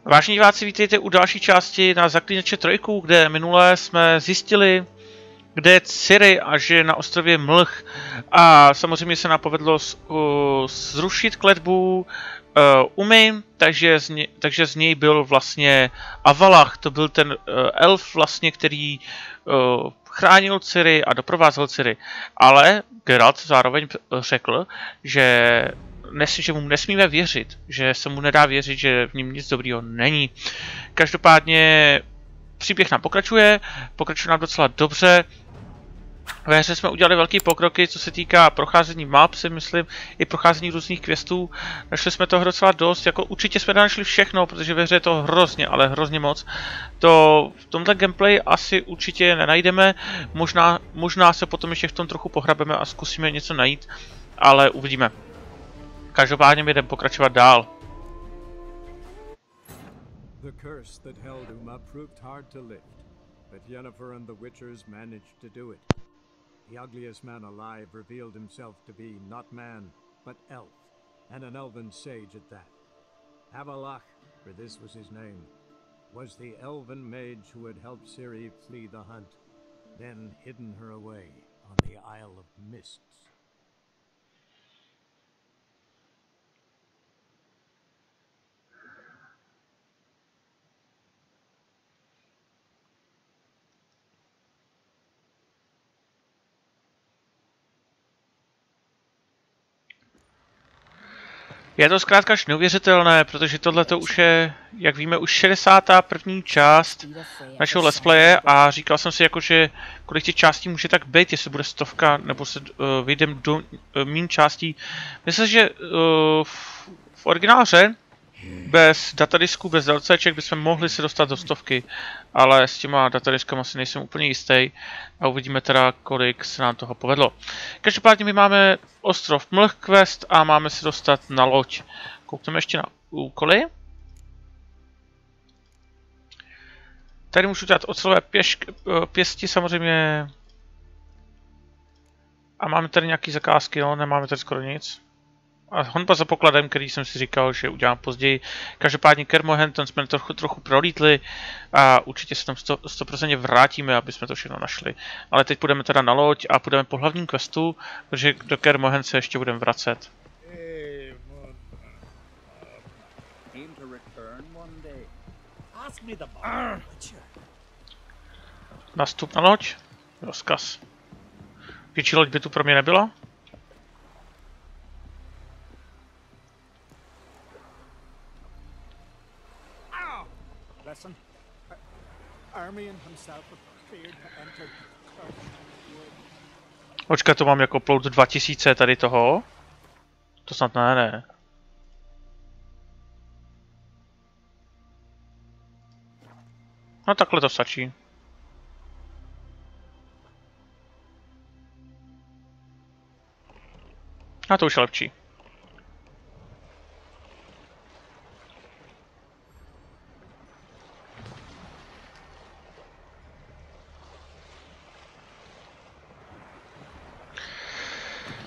Vážení diváci, vítejte u další části na Zaklínače 3, kde minule jsme zjistili, kde je Ciri a že je na ostrově Mlh. A samozřejmě se nám povedlo zrušit kletbu Umy, takže z něj byl vlastně Avalach. To byl ten elf vlastně, který chránil Ciri a doprovázel Ciri. Ale Geralt zároveň řekl, že mu nesmíme věřit, že se mu nedá věřit, že v něm nic dobrýho není. Každopádně příběh nám pokračuje nám docela dobře. Ve hře jsme udělali velký pokroky, co se týká procházení map, si myslím, i procházení různých questů. Našli jsme toho docela dost, jako určitě jsme našli všechno, protože ve hře je to hrozně, ale hrozně moc. To v tomhle gameplay asi určitě nenajdeme, možná se potom ještě v tom trochu pohrabeme a zkusíme něco najít, ale uvidíme. Každopádně jdeme pokračovat dál. The curse that held Uma proved hard to lift, but Yennefer and the Witchers managed to do it. The ugliest man alive revealed himself to be not man, but elf, and an elven sage at that. Avalach, for this was his name, was the elven mage who had helped Ciri flee the hunt, then hidden her away on the Isle of Mists. Je to zkrátka až neuvěřitelné, protože tohle to už je, jak víme, už 61. část našeho let's playe a říkal jsem si jako, že kolik těch částí může tak být, jestli bude 100 nebo se vyjdem do míň částí. Myslím, že v origináře bez datadisku, bez DLCček bychom mohli se dostat do 100, ale s těma datadiskama asi nejsem úplně jistý a uvidíme teda, kolik se nám toho povedlo. Každopádně my máme Ostrov mlh quest a máme se dostat na loď. Koukneme ještě na úkoly. Tady můžu dát ocelové pěsti samozřejmě. A máme tady nějaký zakázky, no, nemáme tady skoro nic. A honba za pokladem, který jsem si říkal, že udělám později. Každopádně Kermohen, ten jsme trochu prolítli a určitě se tam 100% vrátíme, aby jsme to všechno našli. Ale teď půjdeme teda na loď a půjdeme po hlavním questu, protože do Kermohen se ještě budeme vracet. Nastup na loď. Rozkaz. Větší loď by tu pro mě nebyla. Počkat, to mám jako upload 2000 tady toho. To snad ne. No takhle to stačí. A to už je lepší.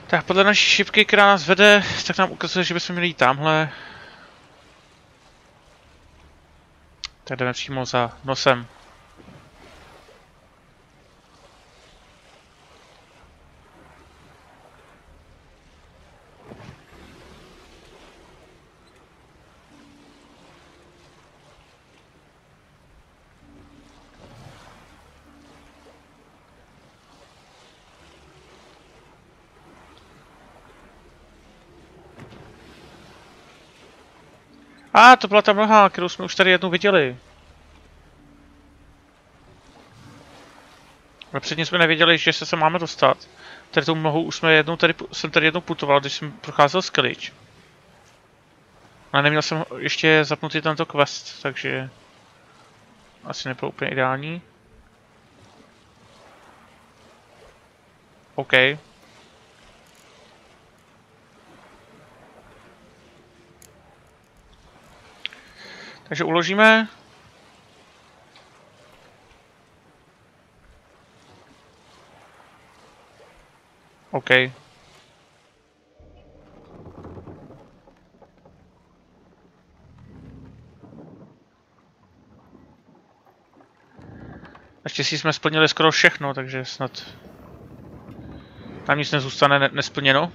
Tak podle naší šipky, která nás vede, tak nám ukazuje, že bychom měli jít tamhle. Tak jdeme přímo za nosem. To byla ta mlha, kterou jsme už tady jednou viděli. Ale předtím jsme nevěděli, že se máme dostat. Tady tou mlhou už jsem tady jednou putoval, když jsem procházel Zaklínač. Ale neměl jsem ještě zapnutý tento quest, takže asi nebylo úplně ideální. OK. Takže uložíme. OK. Naštěstí jsme splnili skoro všechno, takže snad tam nic nezůstane nesplněno.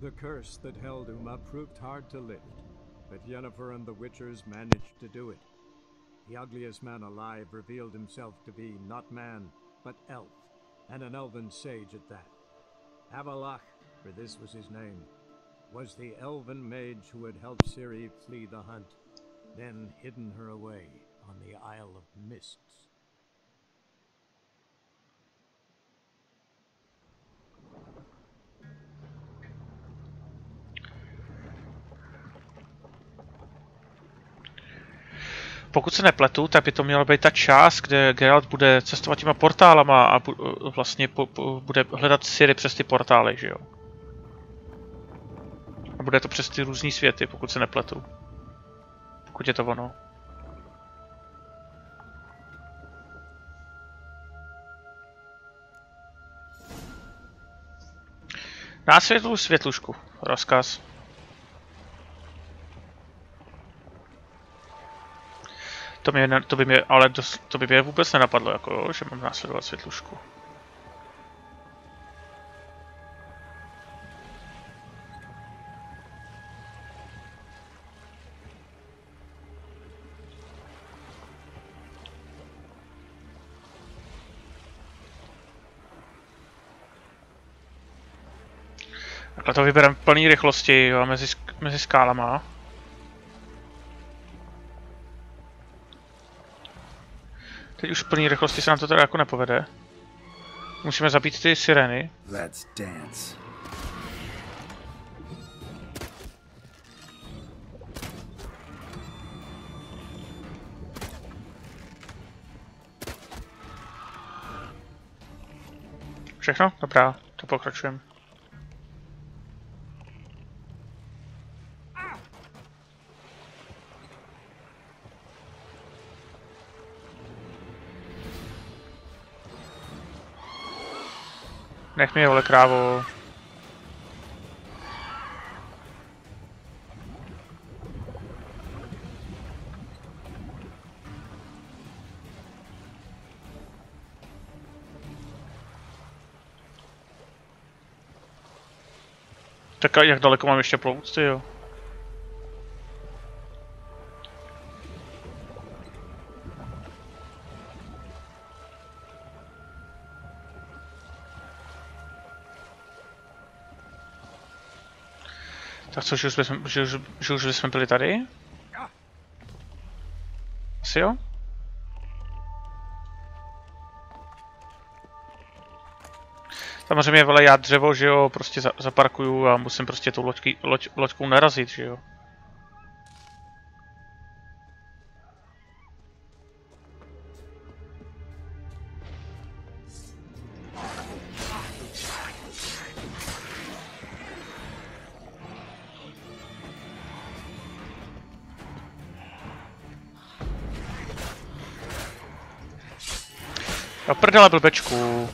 The curse that held Uma proved hard to lift, but Yennefer and the Witchers managed to do it. The ugliest man alive revealed himself to be not man, but elf, and an elven sage at that. Avalach, for this was his name, was the elven mage who had helped Ciri flee the hunt, then hidden her away on the Isle of Mists. Pokud se nepletu, tak by to měla být ta část, kde Geralt bude cestovat těma portálama a vlastně bude hledat Ciri přes ty portály, že jo? A bude to přes ty různý světy, pokud se nepletu. Pokud je to ono. Násvětluj světlušku. Rozkaz. To by mě vůbec nenapadlo, jako, že mám následovat světlušku. Takhle to vybereme v plný rychlosti, jo, mezi skálama. Teď už v plný rychlosti se nám to teda jako nepovede. Musíme zabít ty sirény. Let's dance. Všechno? Dobrá, to pokračujeme. Nech mě, vole krávo. Tak a jak daleko mám ještě plout, ty jo? Tak co, že už jsme byli tady? Asi jo? Samozřejmě, vele, já dřevo, že jo, prostě zaparkuju a musím prostě tou loďkou narazit, že jo. Jo, prdele, blbečku.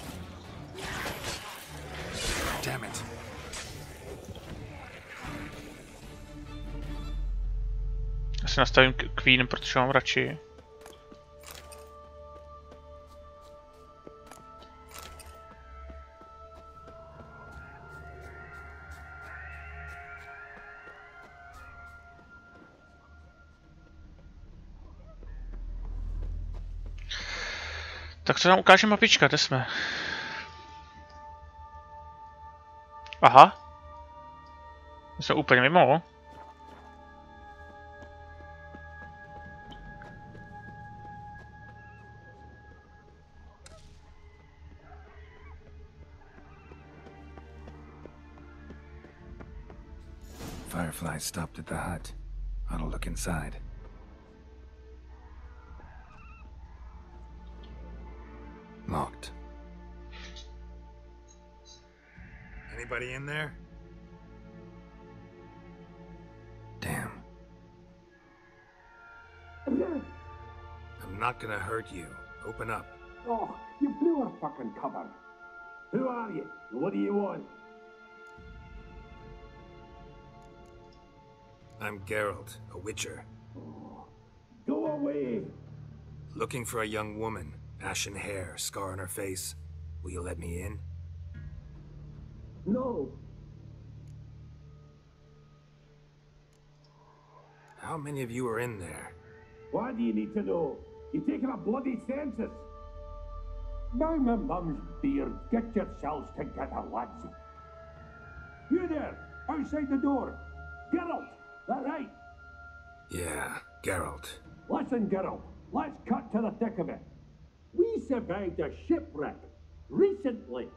Já si nastavím Queen, protože mám radši. Tak co nám ukáže mapička, kde jsme? Aha. My jsme úplně mimo. Firefly stopped at the hut. I'll look inside. Locked. Anybody in there? Damn. I'm not gonna hurt you. Open up. Oh, you blew our fucking cover. Who are you? And what do you want? I'm Geralt, a witcher. Go away! Looking for a young woman. Ashen hair, scar on her face. Will you let me in? No. How many of you are in there? Why do you need to know? You're taking a bloody census. By my mum's beard, get yourselves together, lads. You there, outside the door. Geralt, that right? Yeah, Geralt. Listen, Geralt, let's cut to the thick of it. We survived a shipwreck recently.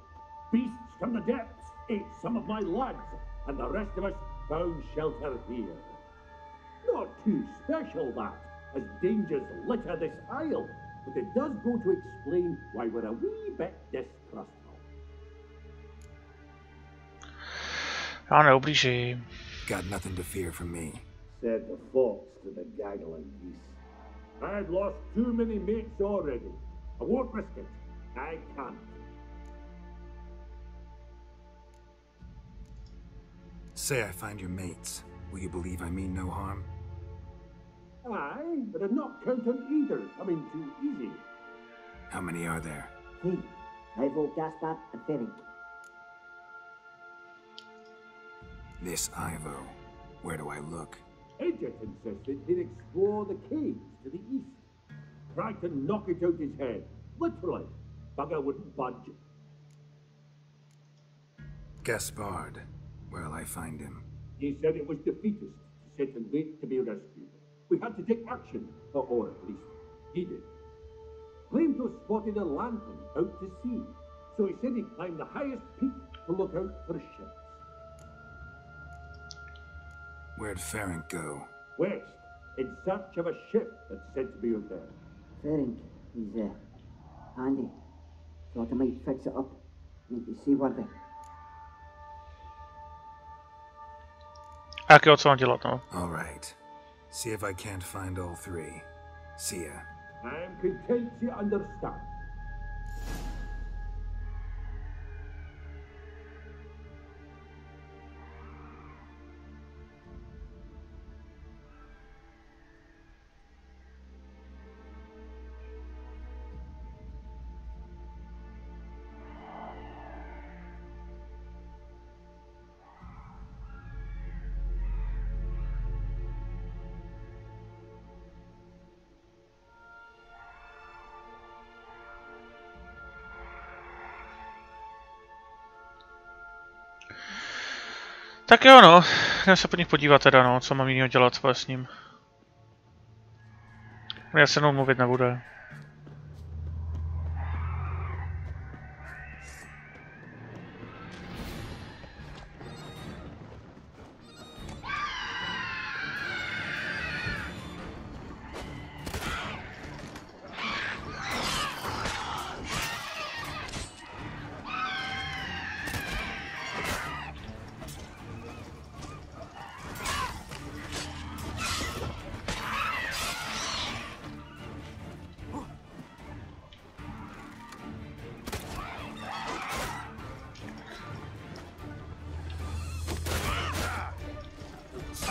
Beasts from the depths ate some of my lads, and the rest of us found shelter here. Not too special, that, as dangers litter this isle, but it does go to explain why we're a wee bit distrustful. Já neublížím. Got nothing to fear from me. Said the fox to the gaggling geese. I've lost too many mates already. I won't risk it. I can't. Say I find your mates. Will you believe I mean no harm? Aye, but I'm not counting either coming too easy. How many are there? Hey, Ivo, Gaspar, and Ferenc. This Ivo. Where do I look? Edget insisted he'd explore the caves to the east. Tried to knock it out his head. Literally. Bugger wouldn't budge. Gaspard. Where'll I find him? He said it was defeatist to sit and wait to be rescued. We had to take action, or at least he did. Claimed to have spotted a lantern out to sea, so he said he'd climb the highest peak to look out for ships. Where'd Ferenc go? West, in search of a ship that's said to be out there. Ferenc, he's handy. Thought I might fix it up, make you seaworthy. A jaké co mám dělat, no? All right. See if I can't find all three. See ya. I'm content you understand. Tak jo, no. Jdem se po nich podívat teda, no, co mám jinýho dělat s ním. Já se mnou mluvit nebude.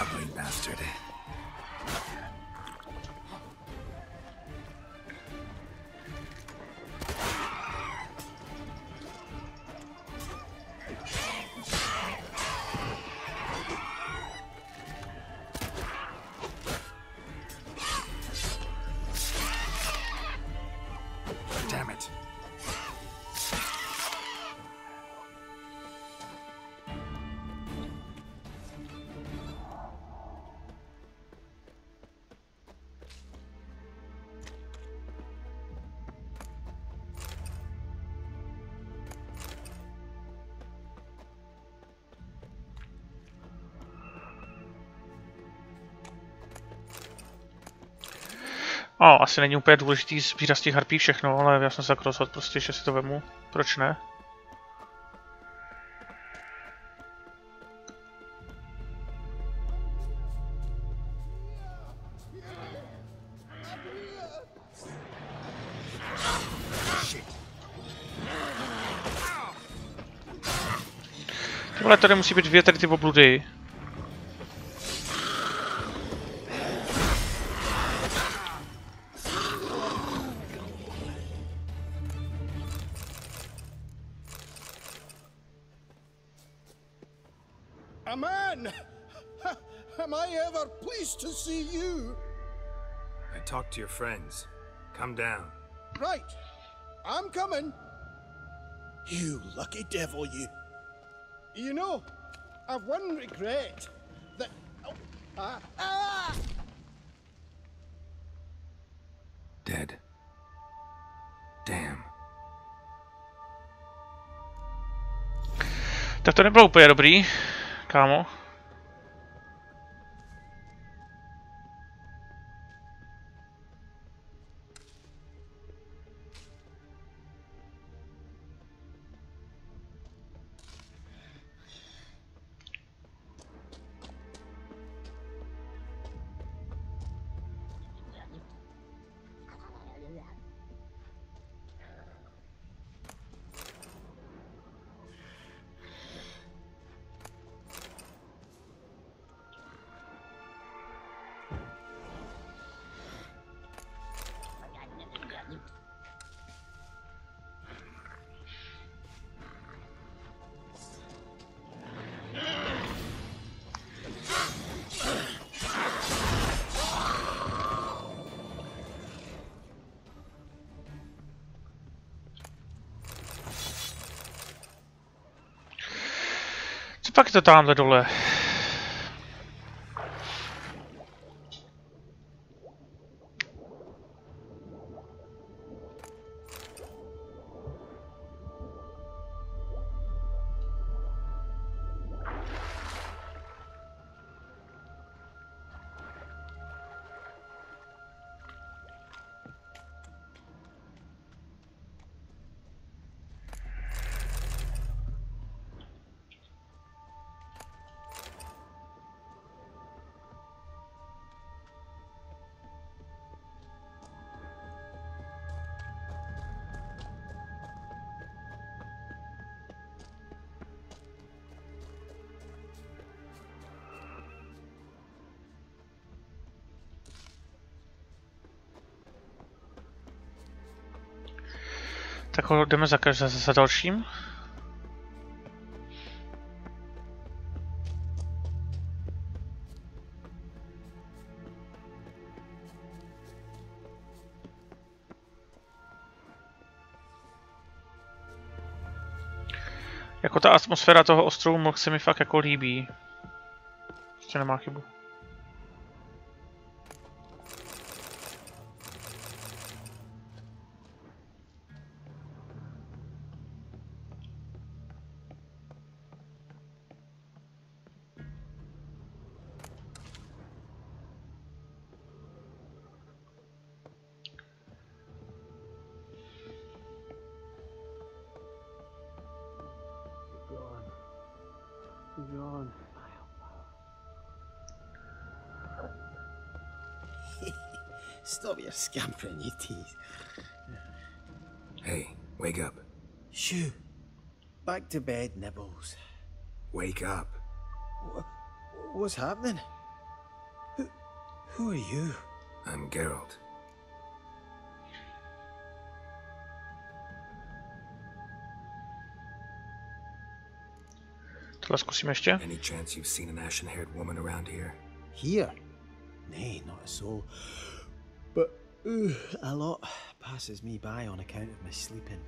Ugly bastard. Damn it. Asi není úplně důležitý sbírat z těch harpí všechno, ale já jsem se tak rozhodl prostě, že si to vemu. Proč ne? Tyhle tady musí být dvě tady ty obludy. A man! Am I ever pleased to see you? I talked to your friends. Come down. Right. I'm coming. You lucky devil, you. You know, I've one regret. That... Oh, Dead. Damn. Tak to nebylo úplně dobrý, kámo. Co pak je to tamhle dole? Tak jdeme za dalším. Jako ta atmosféra toho ostrovu mlh se mi fakt jako líbí. Ještě nemá chybu. Stop your scampering, you tease. Hey, wake up. Shoo. Back to bed, Nibbles. Wake up. What's happening? Who are you? I'm Geralt. Tohle zkusíme ještě. Any chance you've seen an ashen-haired woman around here? Here? Nay, not a soul. But a lot passes me by on account of my sleeping.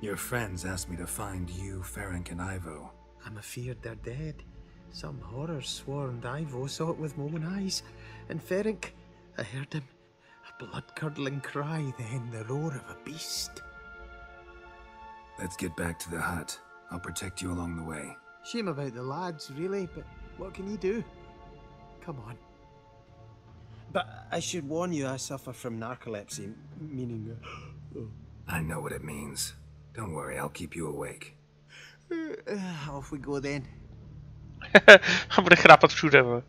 Your friends asked me to find you, Ferenc, and Ivo. I'm afeard they're dead. Some horrors swarmed Ivo, saw it with my own eyes. And Ferenc, I heard him. A blood-curdling cry, then the roar of a beast. Let's get back to the hut. I'll protect you along the way. Shame about the lads, really, but what can you do? Come on. But I should warn you, I suffer from narcolepsy, meaning... I know what it means. Don't worry, I'll keep you awake. Off we go then. A bude chrápat všude, vole.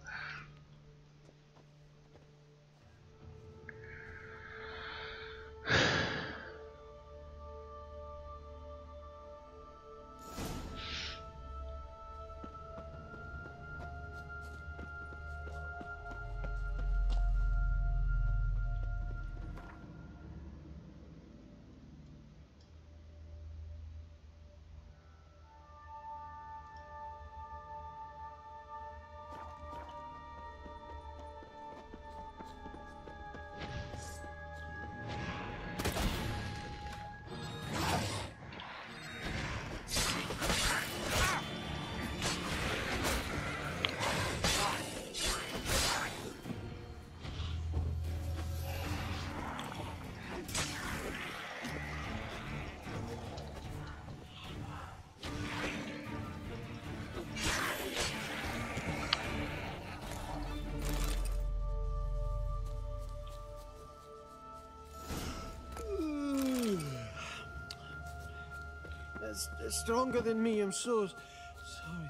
stronger than me, I'm so sorry.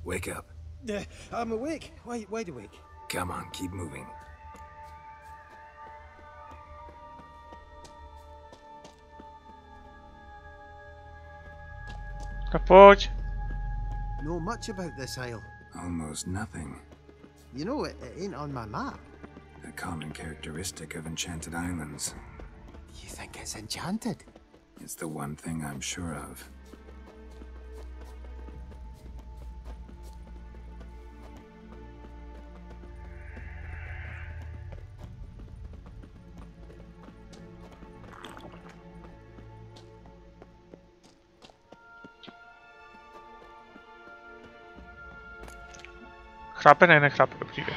Wake up. I'm awake. Wide awake. Come on, keep moving. Tak pojď. Know much about this isle? Almost nothing. You know, it ain't on my map. A common characteristic of enchanted islands. You think it's enchanted? It's the one thing I'm sure of. Chrápe, ne, nechrápe, dobrý jde.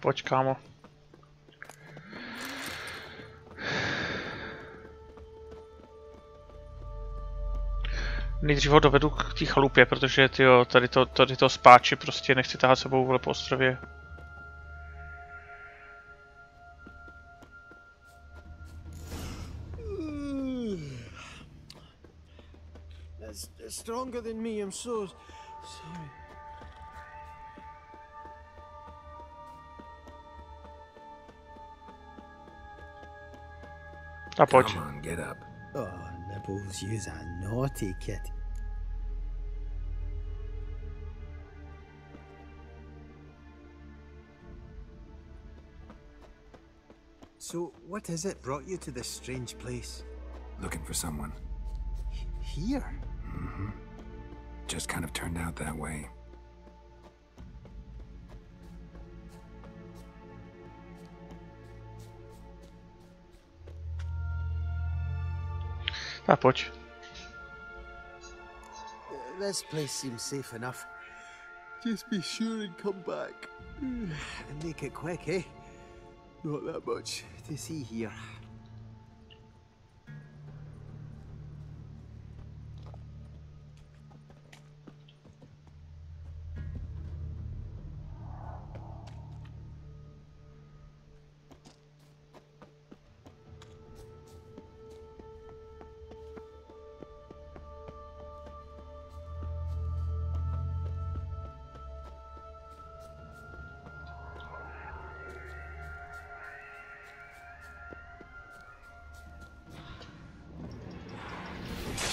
Pojď, kámo. Nejdřív ho dovedu k té chalupě, protože tyjo, tady to spáči prostě nechci tahat sebou vole po ostrově. That's stronger than me, I'm so sorry. A pojď. Come on, get up. Oh, Nibbles, you's a naughty kid. So, what is it brought you to this strange place? Looking for someone. Here? Mm-hmm. Just kind of turned out that way. A pojď. This place seems safe enough. Just be sure and come back. And make it quick, eh? Not that much to see here.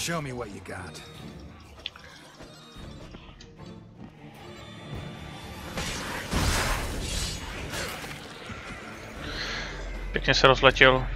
Show me what you got. Pěkně se rozletěl.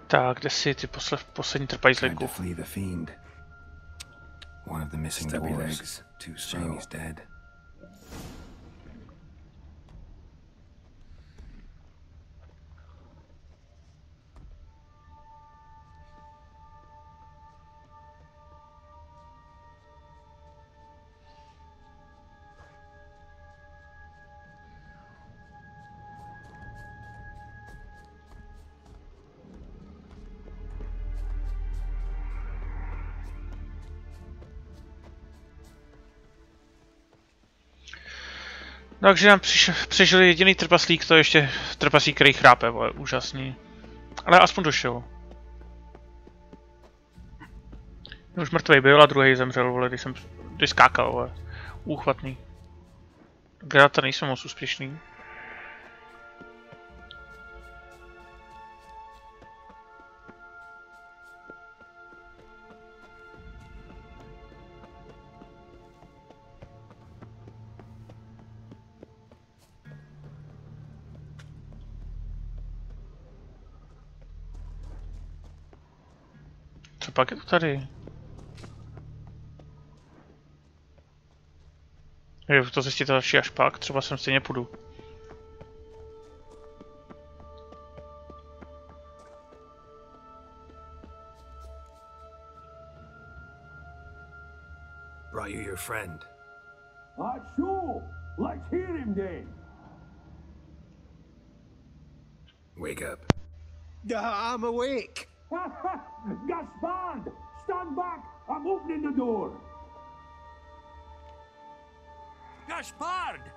Tak, kde jsi ty poslední trpajzlíku? One of the missing legs. Too slow. He's dead. Takže nám přežil jediný trpaslík, to je ještě trpaslík, který chrápe, vole, úžasný. Ale aspoň došel. Už mrtvej byl a druhý zemřel, vole, když skákal, vole. Úchvatný. Grata nejsou moc úspěšný. co pak je to tady? Je to zjistit další až pak, třeba sem stejně půjdu. Brought you your friend. So, let's hear him then. Wake up. I'm awake. Gaspard, stand back. I'm opening the door. Gaspard!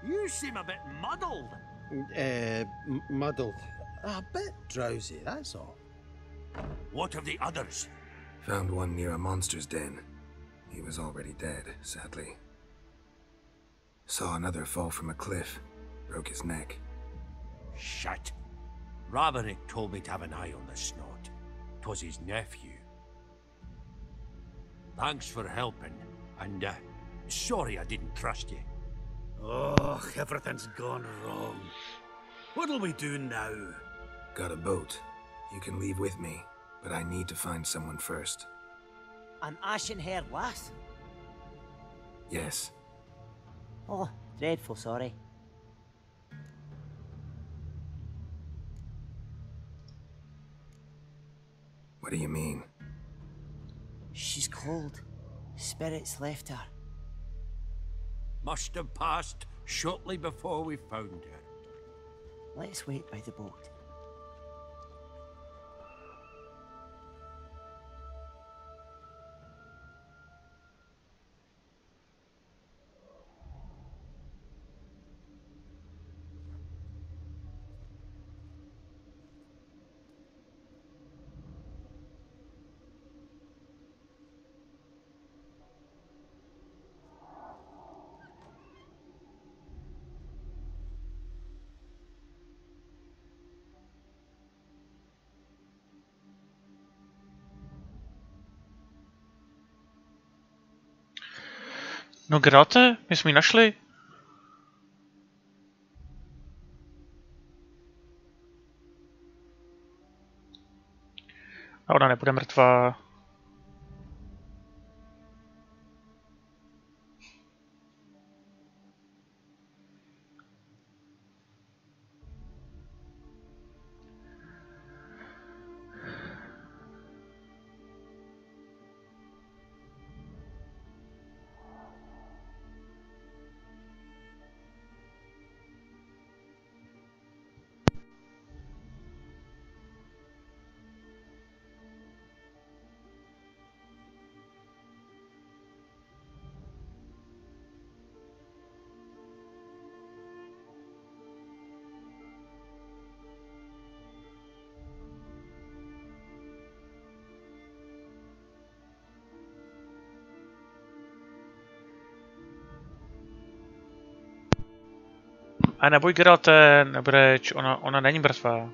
You seem a bit muddled. Muddled. A bit drowsy, that's all. What of the others? Found one near a monster's den. He was already dead, sadly. Saw another fall from a cliff. Broke his neck. Shit. Raverick told me to have an eye on the snot. 'Twas his nephew. Thanks for helping, and sorry I didn't trust you. Oh, everything's gone wrong. What'll we do now? Got a boat. You can leave with me, but I need to find someone first. An ashen-haired lass? Yes. Oh, dreadful sorry. What do you mean? She's cold. Spirits left her. Must have passed shortly before we found her. Let's wait by the boat. No Gerate, my jsme ji našli. A ona nebude mrtvá. A neboj Gerate, nebreč, ona není mrtvá.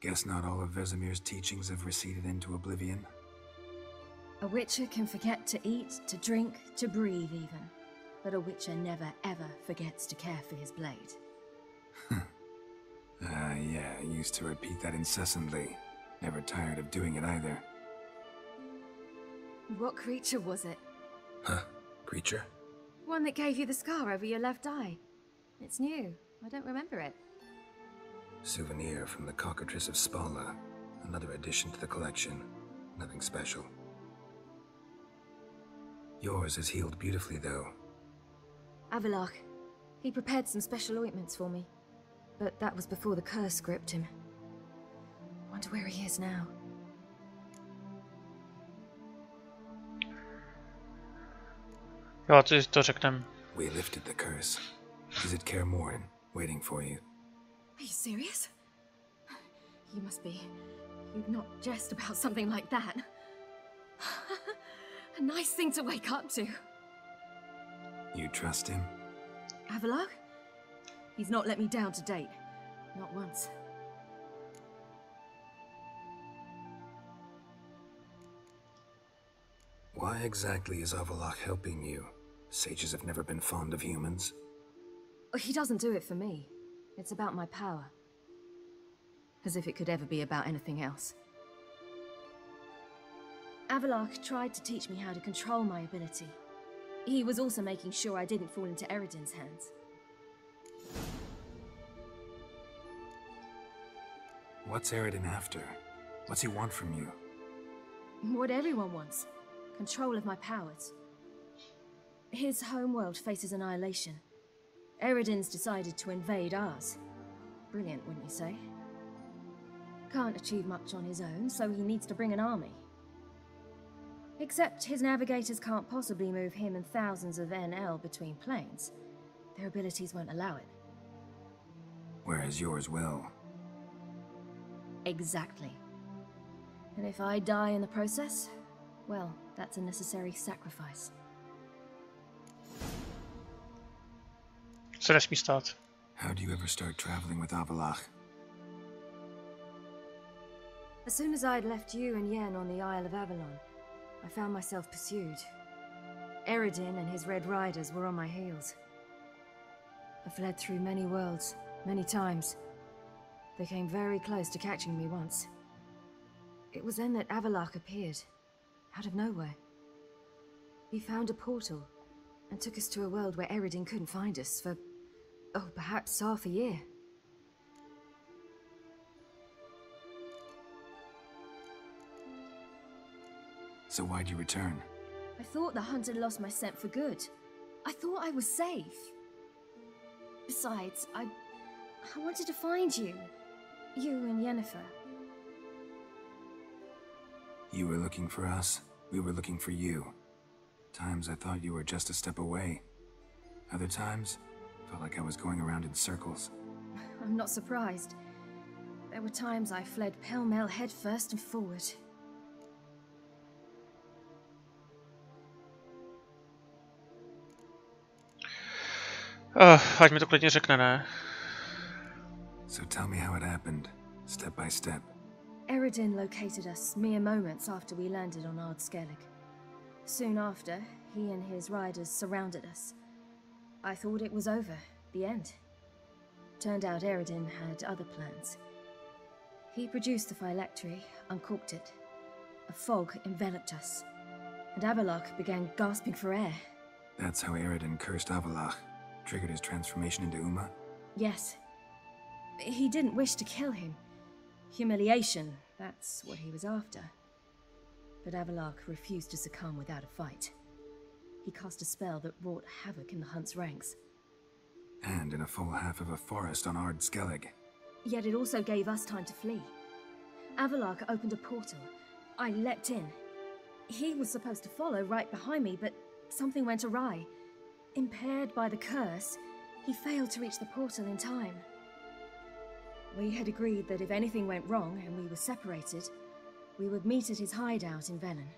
Guess not all of Vesemir's teachings have receded into oblivion. A witcher can forget to eat, to drink, to breathe even. But a witcher never ever forgets to care for his blade. Yeah, I used to repeat that incessantly. Never tired of doing it either. What creature was it? Huh? Creature? One that gave you the scar over your left eye. It's new. I don't remember it. Souvenir from the cockatrice of Spala. Another addition to the collection. Nothing special. Yours is healed beautifully, though. Avalach. He prepared some special ointments for me. But that was before the curse gripped him. Wonder where he is now. Jo, to řeknem. We lifted the curse. Is it Kaer Morhen waiting for you? Are you serious? You must be. You'd not jest about something like that. A nice thing to wake up to. You trust him? Avalach? He's not let me down to date. Not once. Why exactly is Avalach helping you? Sages have never been fond of humans. He doesn't do it for me. It's about my power. As if it could ever be about anything else. Avalach tried to teach me how to control my ability. He was also making sure I didn't fall into Eredin's hands. What's Eredin after? What's he want from you? What everyone wants. Control of my powers. His homeworld faces annihilation. Eredin's decided to invade ours. Brilliant, wouldn't you say? Can't achieve much on his own, so he needs to bring an army. Except his navigators can't possibly move him and thousands of NL between planes. Their abilities won't allow it. Whereas yours will. Exactly. And if I die in the process, well, that's a necessary sacrifice. Se nesmí stát. How do you ever start traveling with Avalach? As soon as I'd left you and Yen on the Isle of Avalon, I found myself pursued. Eredin and his Red Riders were on my heels. I fled through many worlds, many times. They came very close to catching me once. It was then that Avalach appeared, out of nowhere. He found a portal and took us to a world where Eredin couldn't find us for, oh, perhaps half a year. So why'd you return? I thought the hunt had lost my scent for good. I thought I was safe. Besides, I wanted to find you. You and Yennefer. You were looking for us, we were looking for you. Times I thought you were just a step away. Other times, felt like I was going around in circles. I'm not surprised. There were times I fled pell-mell head first and forward. Ať mi to klidně řekne, ne? So tell me how it happened, step by step. Eredin located us mere moments after we landed on Ard Skellig. Soon after, he and his riders surrounded us. I thought it was over, the end. Turned out Eredin had other plans. He produced the phylactery, uncorked it. A fog enveloped us, and Avalach began gasping for air. That's how Eredin cursed Avalach, triggered his transformation into Uma? Yes. He didn't wish to kill him. Humiliation, that's what he was after. But Avalach refused to succumb without a fight. He cast a spell that wrought havoc in the hunt's ranks. And in a full half of a forest on Ard Skellig. Yet it also gave us time to flee. Avalach opened a portal. I leapt in. He was supposed to follow right behind me, but something went awry. Impaired by the curse, he failed to reach the portal in time. We had agreed that if anything went wrong and we were separated, we would meet at his hideout in Velen.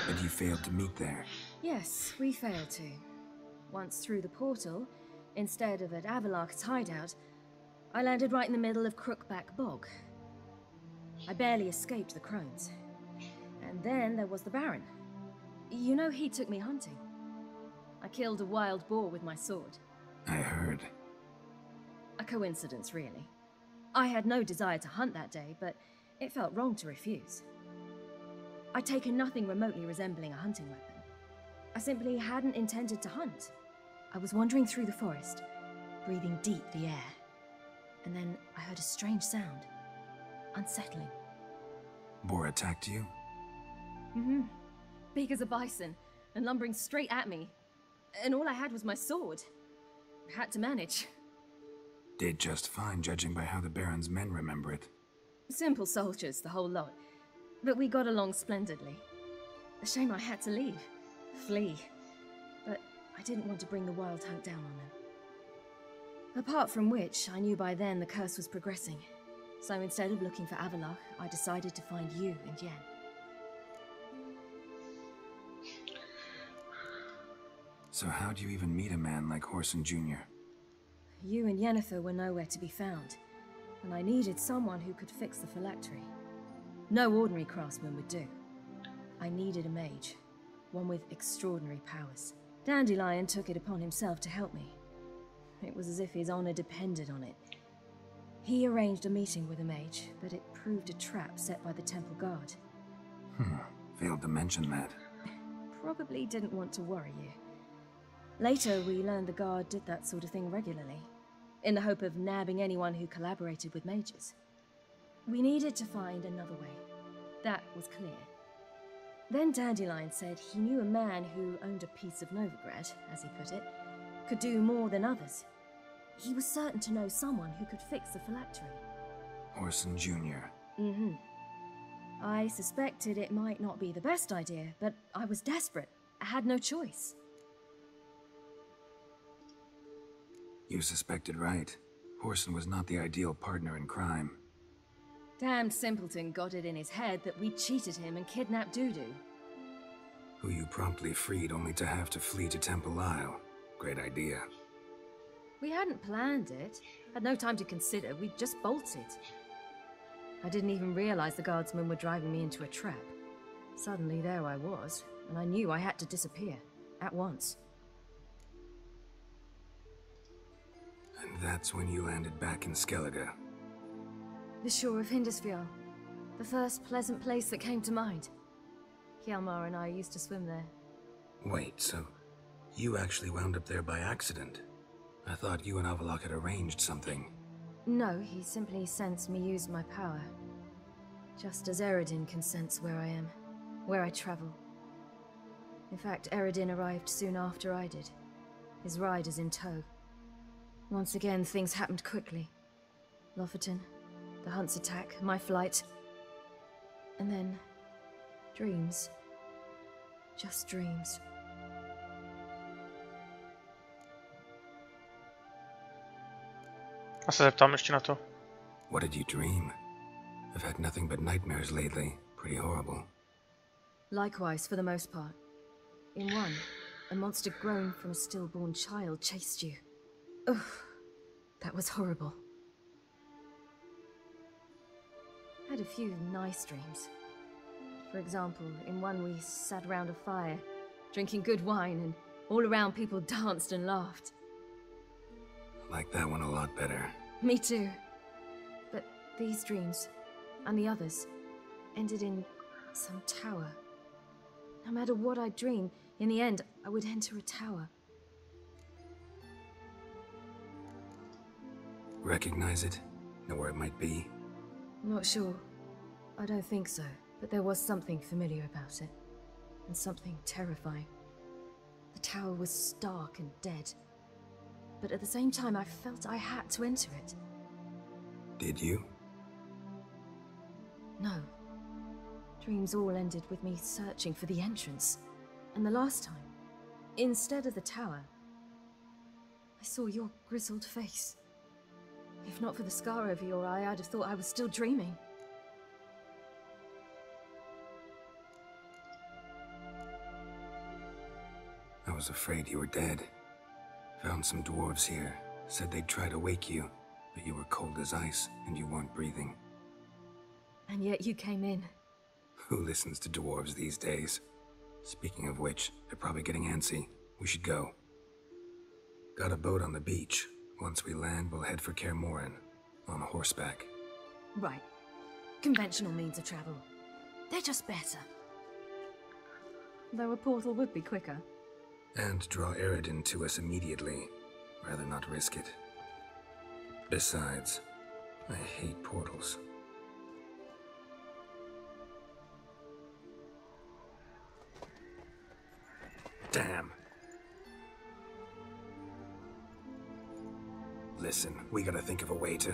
But you failed to meet there. Yes, we failed to. Once through the portal, instead of at Avalach's hideout, I landed right in the middle of Crookback Bog. I barely escaped the crones. And then there was the Baron. You know, he took me hunting. I killed a wild boar with my sword. I heard. A coincidence, really. I had no desire to hunt that day, but it felt wrong to refuse. I'd taken nothing remotely resembling a hunting weapon. I simply hadn't intended to hunt. I was wandering through the forest, breathing deep the air. And then I heard a strange sound. Unsettling. Boar attacked you? Mm-hmm. Big as a bison, and lumbering straight at me. And all I had was my sword. Had to manage. Did just fine, judging by how the Baron's men remember it. Simple soldiers, the whole lot. But we got along splendidly. A shame I had to leave. Flee. But I didn't want to bring the wild hunt down on them. Apart from which, I knew by then the curse was progressing. So instead of looking for Avallac'h, I decided to find you and Yen. So how'd you even meet a man like Whoreson Jr.? You and Yennefer were nowhere to be found, and I needed someone who could fix the phylactery. No ordinary craftsman would do. I needed a mage, one with extraordinary powers. Dandelion took it upon himself to help me. It was as if his honor depended on it. He arranged a meeting with a mage, but it proved a trap set by the temple guard. Failed to mention that. Probably didn't want to worry you. Later, we learned the guard did that sort of thing regularly, in the hope of nabbing anyone who collaborated with mages. We needed to find another way. That was clear. Then Dandelion said he knew a man who owned a piece of Novigrad, as he put it, could do more than others. He was certain to know someone who could fix the phylactery. Whoreson Jr. Mm-hmm. I suspected it might not be the best idea, but I was desperate. I had no choice. You suspected right. Whoreson was not the ideal partner in crime. Damned simpleton got it in his head that we cheated him and kidnapped Dudu. Who you promptly freed only to have to flee to Temple Isle. Great idea. We hadn't planned it. Had no time to consider. We just bolted. I didn't even realize the guardsmen were driving me into a trap. Suddenly there I was, and I knew I had to disappear. At once. And that's when you landed back in Skellige. The shore of Hindisfjall. The first pleasant place that came to mind. Hjalmar and I used to swim there. Wait, so you actually wound up there by accident? I thought you and Avallac'h had arranged something. No, he simply sensed me use my power. Just as Eredin can sense where I am, where I travel. In fact, Eredin arrived soon after I did. His riders in tow. Once again, things happened quickly. Lofoten, the hunt's attack, my flight. And then, dreams. Just dreams. A se zeptám ještě na to. What did you dream? I've had nothing but nightmares lately. Pretty horrible. Likewise, for the most part. In one, a monster grown from a stillborn child chased you. Ugh, that was horrible. I had a few nice dreams. For example, in one we sat around a fire, drinking good wine, and all around people danced and laughed. I like that one a lot better. Me too. But these dreams, and the others, ended in some tower. No matter what I dreamed, in the end, I would enter a tower. Recognize it? Know where it might be? Not sure. I don't think so, but there was something familiar about it. And something terrifying. The tower was stark and dead. But at the same time, I felt I had to enter it. Did you? No. Dreams all ended with me searching for the entrance. And the last time, instead of the tower, I saw your grizzled face. If not for the scar over your eye, I'd have thought I was still dreaming. I was afraid you were dead. Found some dwarves here. Said they'd try to wake you, but you were cold as ice and you weren't breathing. And yet you came in. Who listens to dwarves these days? Speaking of which, they're probably getting antsy. We should go. Got a boat on the beach. Once we land, we'll head for Kaer Morhen. On horseback. Right. Conventional means of travel. They're just better. Though a portal would be quicker. And draw Eredin to us immediately. Rather not risk it. Besides, I hate portals. Damn. Listen, we gotta think of a way to...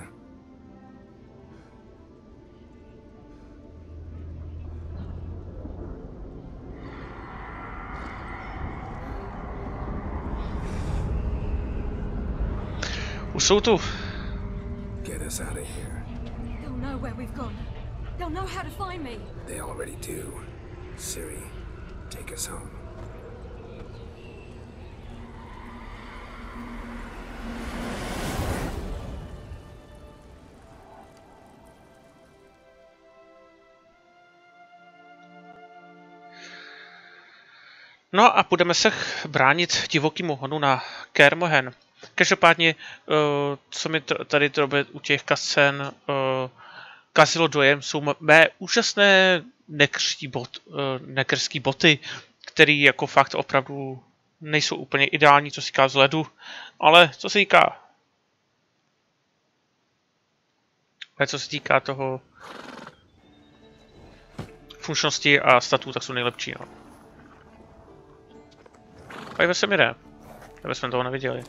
Už jsou tu. Get us out of here. They'll know where we've gone. They'll know how to find me. They already do. Ciri, take us home. No a budeme se bránit divokému honu na Kermohen. Každopádně, co mi tady u těch kascén kazilo dojem, jsou mé úžasné nekrský boty, které jako fakt opravdu nejsou úplně ideální, co se týká vzhledu, ale co se týká toho funkčnosti a statů, tak jsou nejlepší. No. Pojďme se mi jde, aby jsme toho neviděli.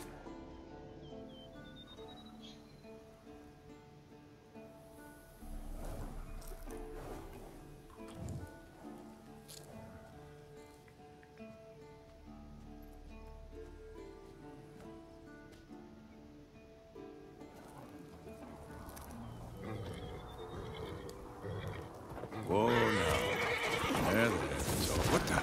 Whoa, now. There. So, what the?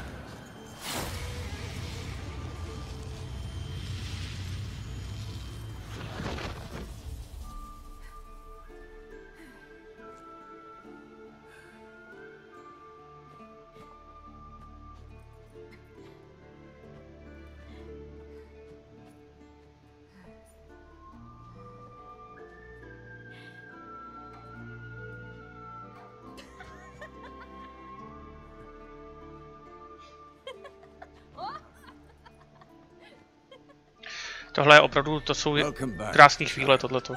Tohle je opravdu, to jsou krásné chvíle, tohleto.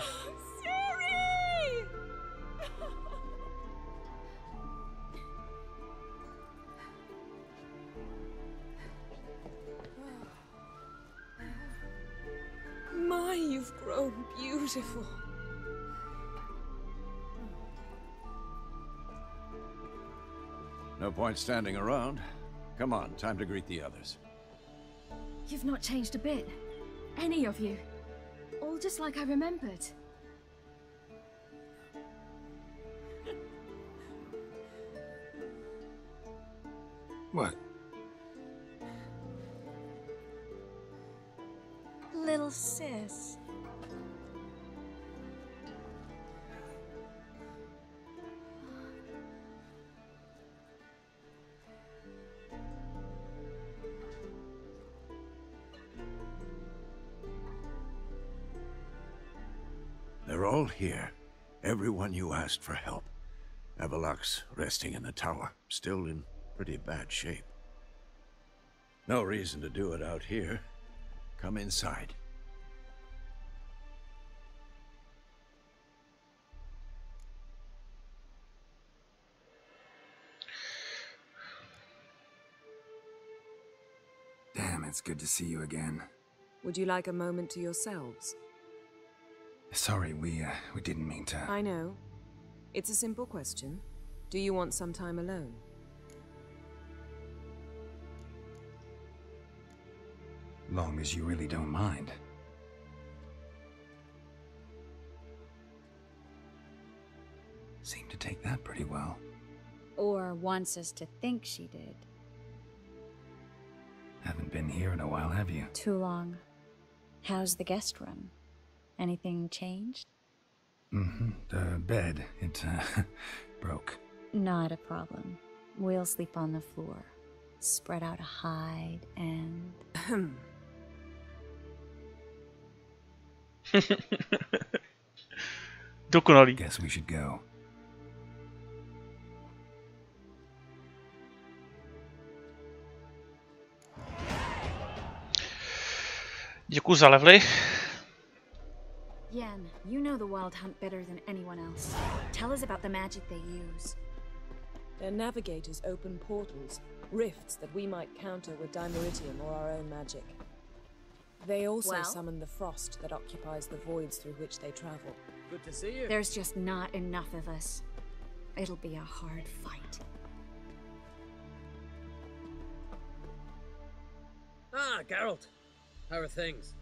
My, you've grown beautiful. No point standing around. Come on, time to greet the others. You've not changed a bit. Any of you. All just like I remembered. What? Little sis. They're all here. Everyone you asked for help. Avalok's resting in the tower, still in pretty bad shape. No reason to do it out here. Come inside. Damn, it's good to see you again. Would you like a moment to yourselves? Sorry, we didn't mean to... I know. It's a simple question. Do you want some time alone? Long as you really don't mind. Seemed to take that pretty well. Or wants us to think she did. Haven't been here in a while, have you? Too long. How's the guest room? Anything changed? Mm-hmm. The bed, it broke. Not a problem. We'll sleep on the floor. Spread out a hide and... Dokonalý. Guess we should go. Děkuji za levely. Yen, you know the Wild Hunt better than anyone else. Tell us about the magic they use. Their navigators open portals, rifts that we might counter with dimeritium or our own magic. They also summon the frost that occupies the voids through which they travel. Good to see you. There's just not enough of us. It'll be a hard fight. Ah, Geralt. How are things?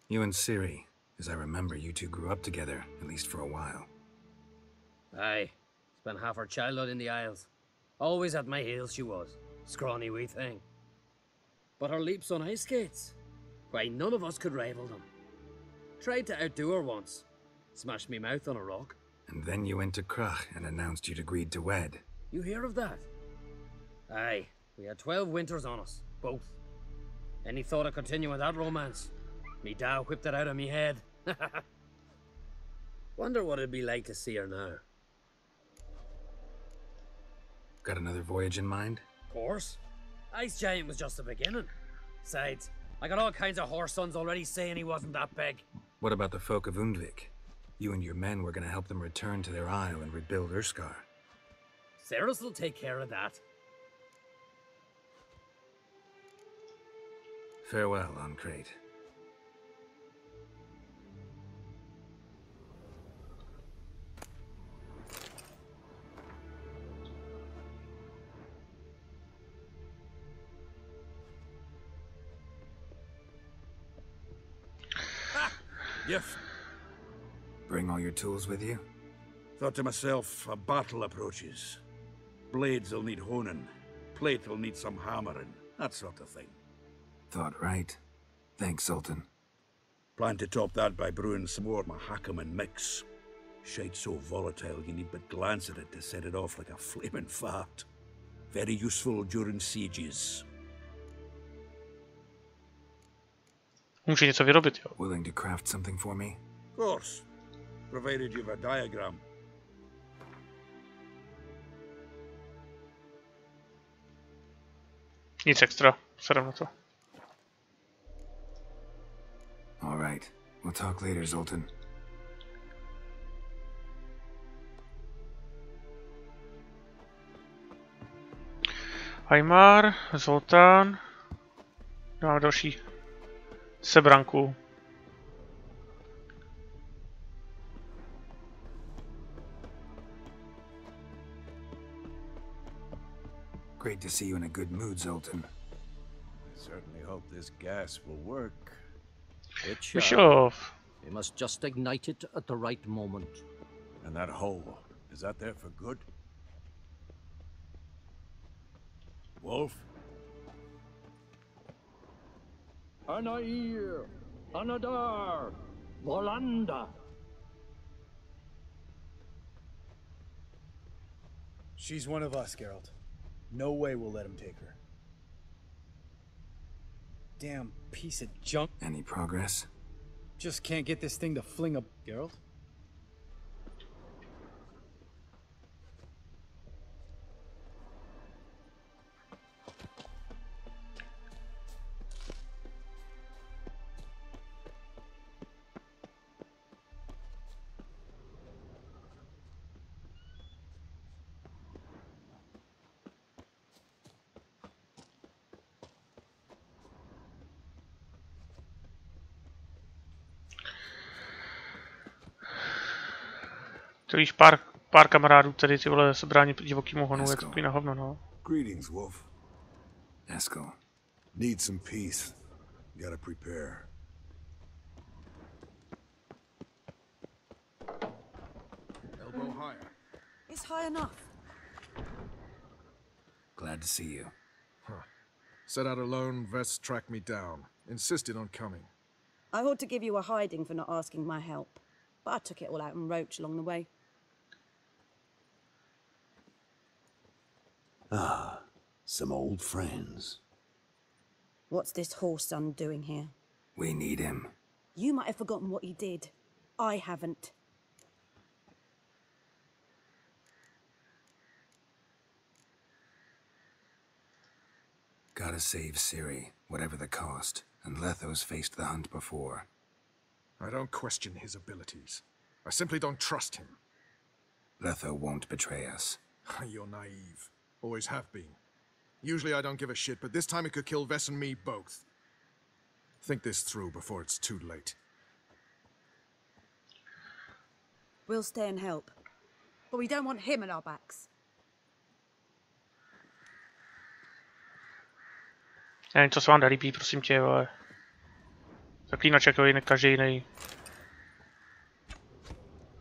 You and Ciri, as I remember, you two grew up together, at least for a while. Aye. Spent half her childhood in the Isles. Always at my heels she was. Scrawny wee thing. But her leaps on ice skates? Why, none of us could rival them. Tried to outdo her once. Smashed me mouth on a rock. And then you went to Krach and announced you'd agreed to wed. You hear of that? Aye. We had 12 winters on us. Both. Any thought of continuing that romance? Me dad whipped it out of me head. Wonder what it'd be like to see her now. Got another voyage in mind? Of course. Ice Giant was just the beginning. Besides, I got all kinds of horse sons already saying he wasn't that big. What about the folk of Undvik? You and your men were going to help them return to their isle and rebuild Urskar. Ceres will take care of that. Farewell, Ancrate. Yes. Bring all your tools with you? Thought to myself, a battle approaches. Blades will need honing. Plate will need some hammering. That sort of thing. Thought right. Thanks, Sultan. Plan to top that by brewing some more Mahakam and mix. Shite so volatile you need but glance at it to set it off like a flaming fart. Very useful during sieges. Může něco vyrobit, jo. Willing to craft something for me? Of course. Provided you've a diagram. Nic extra, serem na to. All right. We'll talk later, Zoltan. Aymar, Zoltán. Dáme další sebranku. Great to see you in a good mood, Zoltan. I certainly hope this gas will work. It shall. We must just ignite it at the right moment. And that hole, is that there for good? Wolf? Anair, Anadar, Volanda. She's one of us, Geralt. No way we'll let him take her. Damn piece of junk. Any progress? Just can't get this thing to fling up, Geralt. To víš, pár kamarádů tady ty vole sebrání divokýmu honu, je to takový na hovno, no. Greetings, Wolf. Eskel. Need some peace. Gotta prepare. Elbow higher. It's high enough. Glad to see you. Huh. Set out alone, Vest tracked me down. Insisted on coming. I ought to give you a hiding for not asking my help. But I took it all out in Roach along the way. Ah, some old friends. What's this horse son doing here? We need him. You might have forgotten what he did. I haven't. Gotta save Ciri, whatever the cost, and Letho's faced the hunt before. I don't question his abilities. I simply don't trust him. Letho won't betray us. You're naive. Always have been. Usually I don't give a shit, but this time it could kill Vess and me both. Think this through before it's too late. We'll stay and help. But we don't want him on our backs. Já něco se vám nelíbí, prosím tě, vole. Zaklínač jako jiný, každý jiný.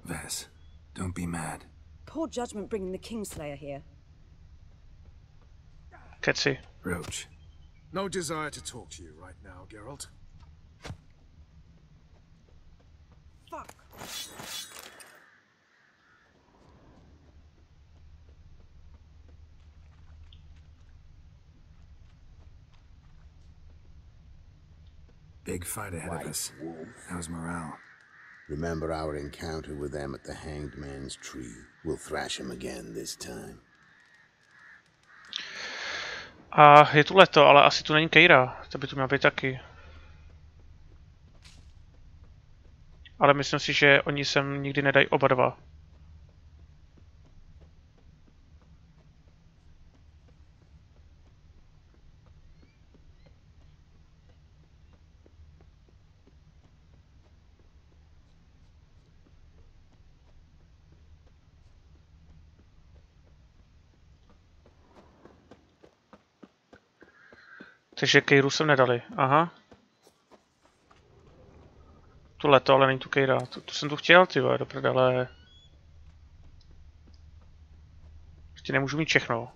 Vess, don't be mad. Poor judgment bringing the Kingslayer here. Keci. Roach. No desire to talk to you right now, Geralt. Fuck. Big fight ahead of us. How's morale? Remember our encounter with them at the Hanged Man's Tree. We'll thrash him again this time. A je tu Leto, ale asi tu není Keira. To by tu měla být taky. Ale myslím si, že oni sem nikdy nedají oba dva. Takže Keiru sem nedali. Aha. Tu Leto, ale není tu Keira. Tu jsem tu chtěl, ty vole, do prdele. Prostě nemůžu mít všechno.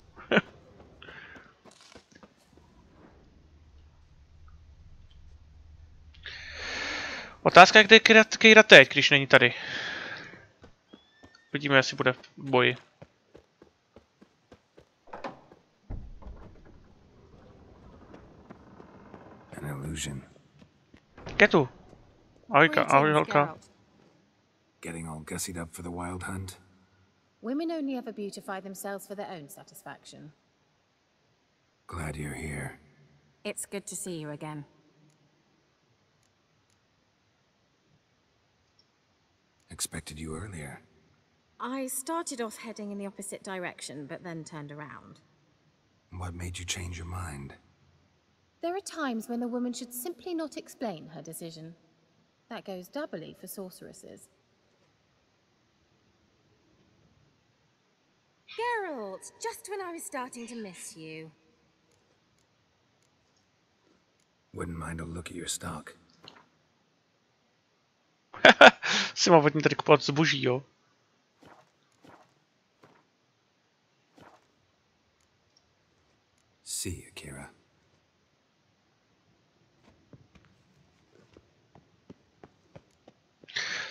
Otázka je, kde je Keira teď, když není tady. Vidíme, jestli bude v boji. Ketu. Ahoj, holka. Getting all gussied up for the wild hunt? Women only ever beautify themselves for their own satisfaction. Glad you're here. It's good to see you again. Expected you earlier. I started off heading in the opposite direction, but then turned around. What made you change your mind? There are times when a woman should simply not explain her decision. That goes doubly for sorceresses. Geralt, just when I was starting to miss you. Wouldn't mind a look at your stock. Si mám od ní tady kupovat zboží, jo? See you, Kira.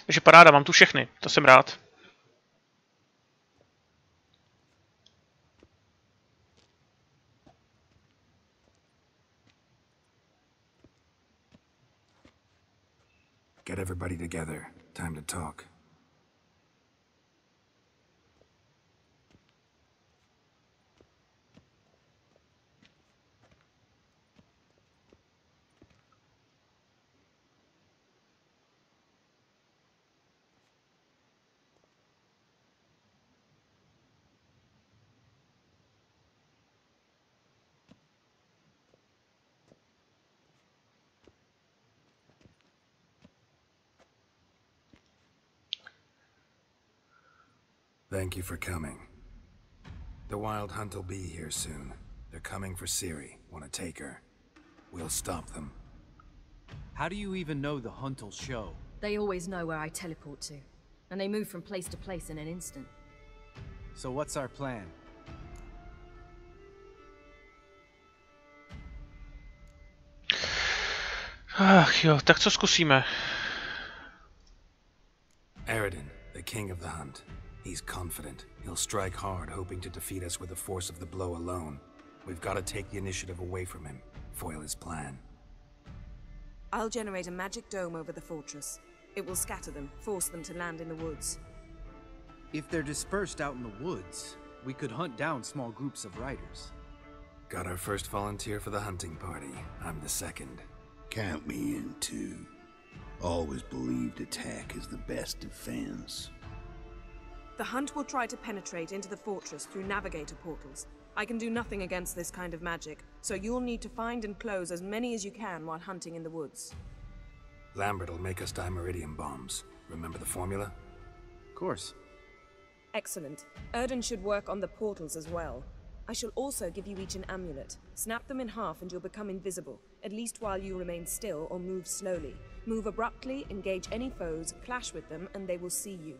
Takže paráda, mám tu všechny, to jsem rád. Get everybody together. Time to talk. Thank you for coming. The wild hunt will be here soon. They're coming for Ciri. Want to take her? We'll stop them. How do you even know the hunt'll show? They always know where I teleport to, and they move from place to place in an instant. So what's our plan? Ach jo, tak co zkusíme? Eredin, the king of the hunt. He's confident. He'll strike hard, hoping to defeat us with the force of the blow alone. We've got to take the initiative away from him, foil his plan. I'll generate a magic dome over the fortress. It will scatter them, force them to land in the woods. If they're dispersed out in the woods, we could hunt down small groups of riders. Got our first volunteer for the hunting party. I'm the second. Count me in too. Always believed attack is the best defense. The hunt will try to penetrate into the fortress through navigator portals. I can do nothing against this kind of magic, so you'll need to find and close as many as you can while hunting in the woods. Lambert'll make us dimeridium bombs. Remember the formula? Of course. Excellent. Erden should work on the portals as well. I shall also give you each an amulet. Snap them in half and you'll become invisible, at least while you remain still or move slowly. Move abruptly, engage any foes, clash with them, and they will see you.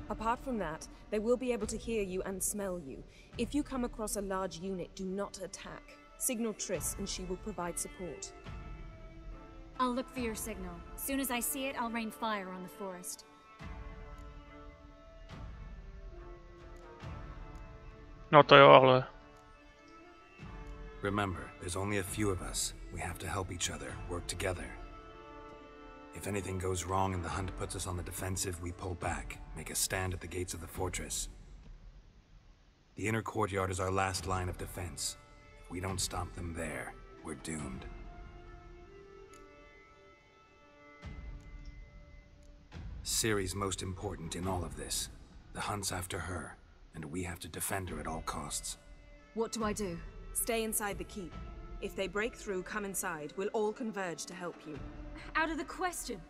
Apart from that, they will be able to hear you and smell you. If you come across a large unit, do not attack. Signal Triss and she will provide support. I'll look for your signal. Soon as I see it, I'll rain fire on the forest. No to jo, ale... Remember, there's only a few of us. We have to help each other, work together. If anything goes wrong and the hunt puts us on the defensive, we pull back, make a stand at the gates of the fortress. The inner courtyard is our last line of defense. If we don't stop them there, we're doomed. Ciri's most important in all of this. The hunt's after her, and we have to defend her at all costs. What do I do? Stay inside the keep. If they break through, come inside. We'll all converge to help you. Out of the question.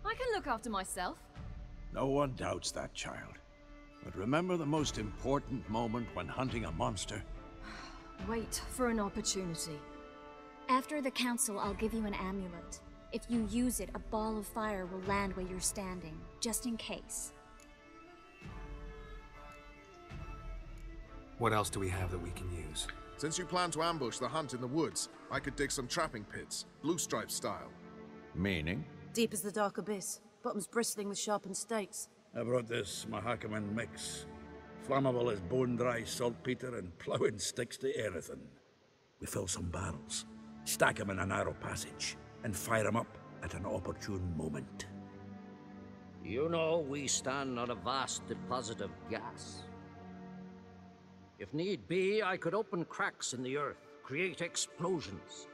I can look after myself. No one doubts that, child. But remember the most important moment when hunting a monster? Wait for an opportunity. After the council, I'll give you an amulet. If you use it, a ball of fire will land where you're standing, just in case. What else do we have that we can use? Since you plan to ambush the hunt in the woods, I could dig some trapping pits, blue stripe style. Meaning? Deep as the dark abyss, bottoms bristling with sharpened stakes. I brought this Mahakaman mix. Flammable as bone-dry saltpeter and ploughing sticks to everything. We fill some barrels, stack them in a narrow passage, and fire them up at an opportune moment. You know, we stand on a vast deposit of gas. If need be, I could open cracks in the earth, create explosions.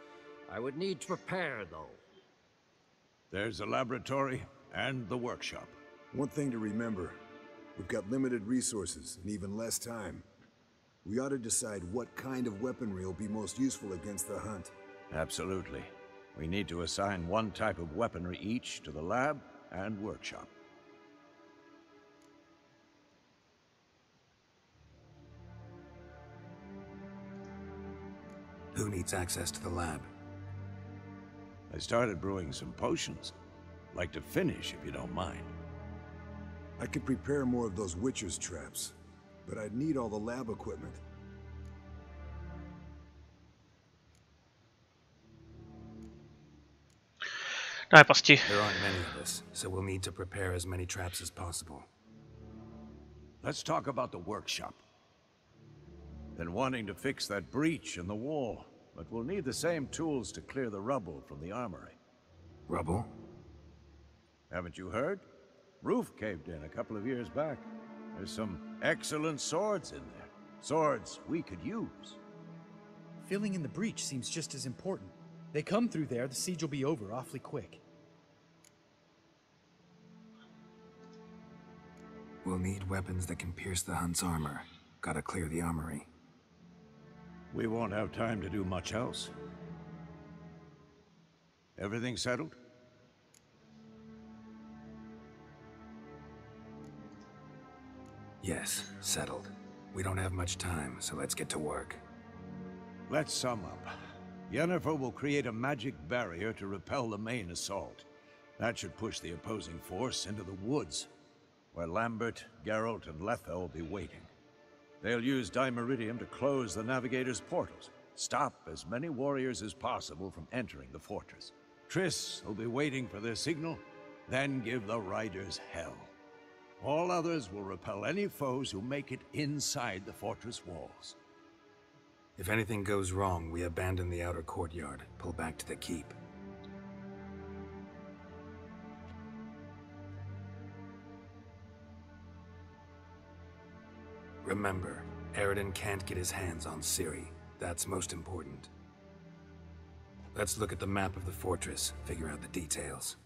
I would need to prepare, though. There's the laboratory and the workshop. One thing to remember, we've got limited resources and even less time. We ought to decide what kind of weaponry will be most useful against the hunt. Absolutely. We need to assign one type of weaponry each to the lab and workshop. Who needs access to the lab? I started brewing some potions. Like to finish, if you don't mind. I could prepare more of those witcher's traps, but I'd need all the lab equipment. Daj pasti. There aren't many of us, so we'll need to prepare as many traps as possible. Let's talk about the workshop. Been wanting to fix that breach in the wall, but we'll need the same tools to clear the rubble from the armory. Rubble? Haven't you heard? Roof caved in a couple of years back. There's some excellent swords in there. Swords we could use. Filling in the breach seems just as important. They come through there, the siege will be over awfully quick. We'll need weapons that can pierce the hunt's armor. Gotta clear the armory. We won't have time to do much else. Everything settled? Yes, settled. We don't have much time, so let's get to work. Let's sum up. Yennefer will create a magic barrier to repel the main assault. That should push the opposing force into the woods, where Lambert, Geralt, and Letha will be waiting. They'll use dimeridium to close the navigator's portals, stop as many warriors as possible from entering the fortress. Triss will be waiting for their signal, then give the riders hell. All others will repel any foes who make it inside the fortress walls. If anything goes wrong, we abandon the outer courtyard, pull back to the keep. Remember, Eridan can't get his hands on Ciri. That's most important. Let's look at the map of the fortress, figure out the details.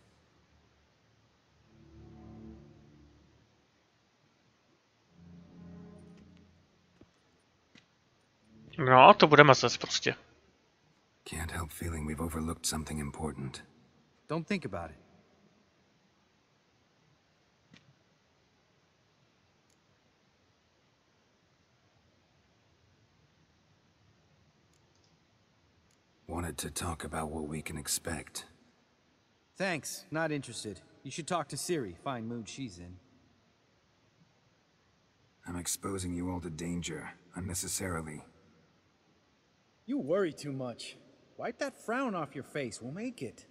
No, to bude mazec prostě. Can't help feeling we've overlooked something important. Don't think about it. Wanted to talk about what we can expect. Thanks, not interested. You should talk to Ciri, fine mood she's in. I'm exposing you all to danger, unnecessarily. You worry too much. Wipe that frown off your face, we'll make it.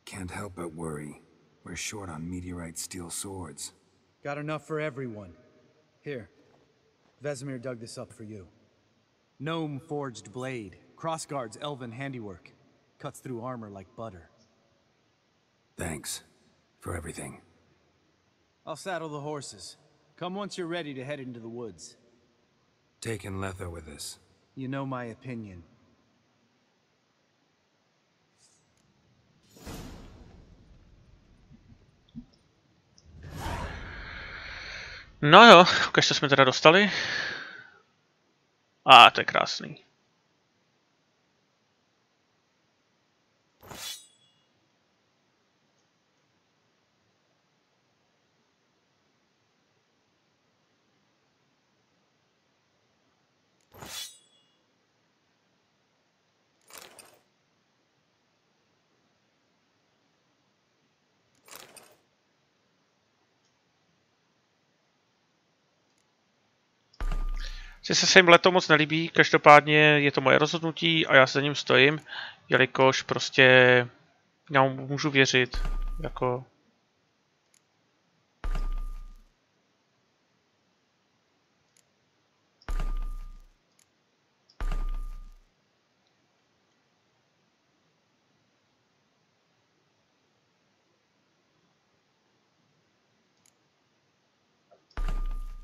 Can't help but worry. We're short on meteorite steel swords. Got enough for everyone. Here, Vesemir dug this up for you. Gnome-forged blade. Crossguard's elven handiwork. Cuts through armor like butter. Thanks for everything. I'll saddle the horses. Come once you're ready to head into the woods. Taking Letho with us. You know my opinion. No jo, ukaž, co jsme teda dostali. A to je krásný. Se jim leto moc nelíbí, každopádně je to moje rozhodnutí a já se za ním stojím, jelikož prostě já mu můžu věřit, jako...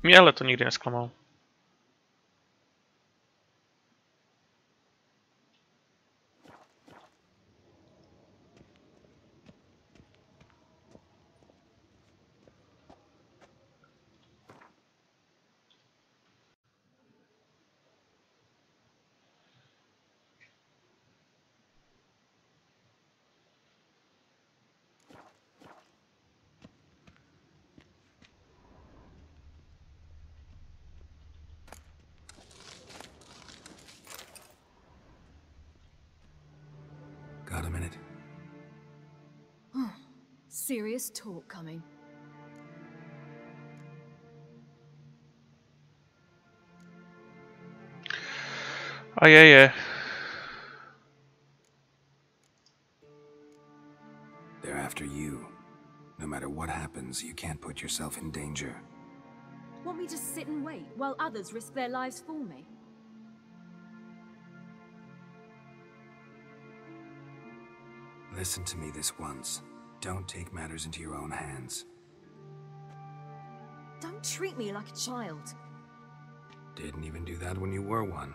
Mě ale to nikdy nesklamal. Got a minute? Serious talk coming. A je. They're after you. No matter what happens, you can't put yourself in danger. Want me to sit and wait while others risk their lives for me? Listen to me this once. Don't take matters into your own hands. Don't treat me like a child. Didn't even do that when you were one.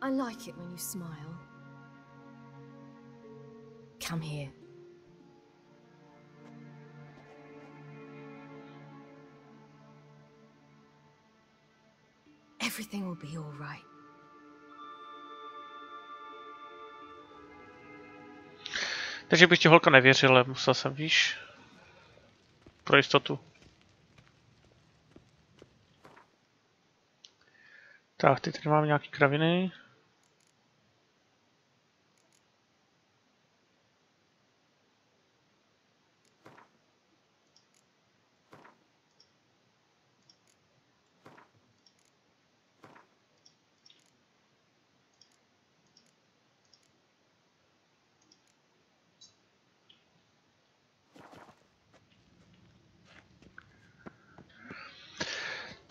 I like it when you smile. Come here. Everything will be all right. Takže bych ti holka nevěřil, ale musel jsem, víš, pro jistotu. Tak, teď tady máme nějaký kraviny.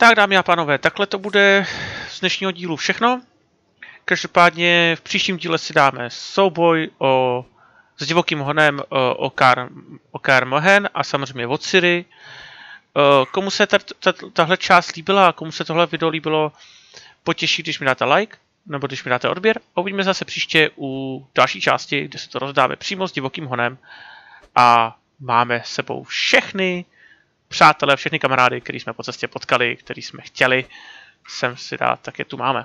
Tak, dámy a pánové, takhle to bude z dnešního dílu všechno. Každopádně v příštím díle si dáme souboj s Divokým honem o Mlh a samozřejmě od Ciri. Komu se tahle část líbila, komu se tohle video líbilo, potěší, když mi dáte like, nebo když mi dáte odběr. A uvidíme zase příště u další části, kde se to rozdáme přímo s Divokým honem. A máme s sebou všechny přátelé, všechny kamarády, který jsme po cestě potkali, který jsme chtěli sem si dát, tak je tu máme.